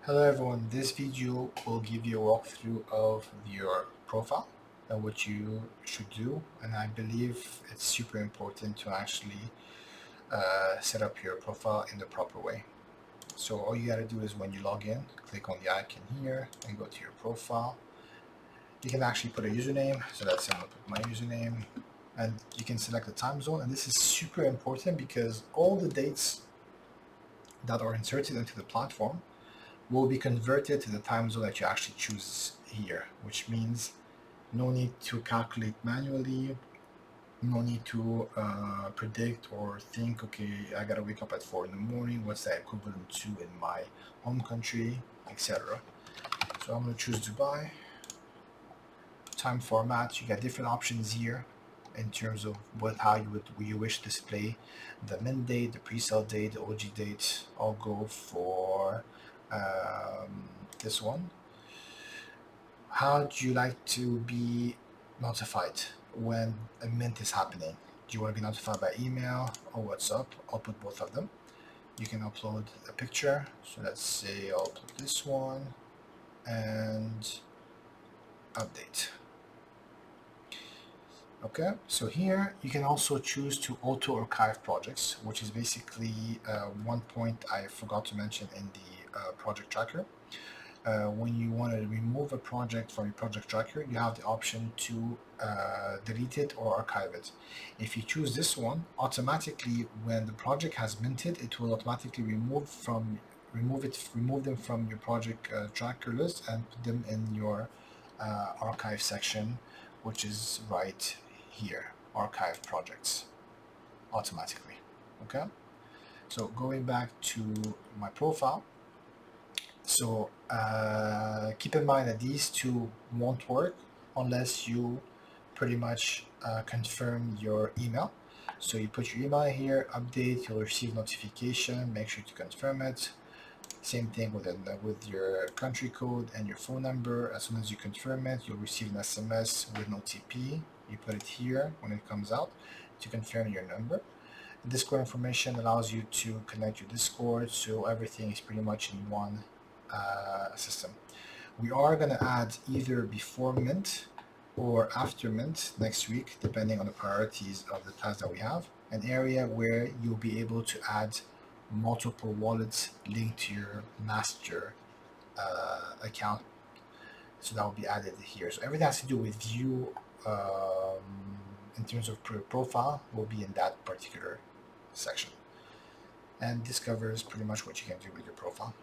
Hello everyone, this video will give you a walkthrough of your profile and what you should do, and I believe it's super important to actually set up your profile in the proper way. So all you gotta do is when you log in, click on the icon here and go to your profile. You can actually put a username, so that's I'm gonna put my username, and you can select the time zone, and this is super important because all the dates that are inserted into the platform will be converted to the time zone that you actually choose here, which means no need to calculate manually, no need to predict or think, okay, I gotta wake up at 4 in the morning, what's that equivalent to in my home country, etc. So I'm gonna choose Dubai. Time format, you got different options here in terms of how you wish to display the mint date, the pre-sale date, the OG date. I'll go for this one. How do you like to be notified when a mint is happening? Do you want to be notified by email or WhatsApp? I'll put both of them. You can upload a picture. So let's say I'll put this one and update. Okay, so here you can also choose to auto archive projects, which is basically one point I forgot to mention in the project tracker. When you want to remove a project from your project tracker, you have the option to delete it or archive it. If you choose this one, automatically when the project has minted, it will automatically remove them from your project tracker list and put them in your archive section, which is right here, archive projects, automatically. Okay, so going back to my profile. So keep in mind that these two won't work unless you pretty much confirm your email. So you put your email here, update, you'll receive notification, make sure to confirm it. Same thing with your country code and your phone number. As soon as you confirm it, you'll receive an SMS with an OTP. You put it here when it comes out to confirm your number. Discord information allows you to connect your Discord, so everything is pretty much in one system. We are going to add either before mint or after mint next week, depending on the priorities of the tasks that we have, an area where you'll be able to add multiple wallets linked to your master account. So that will be added here. So everything has to do with you in terms of profile will be in that particular section. And this covers pretty much what you can do with your profile.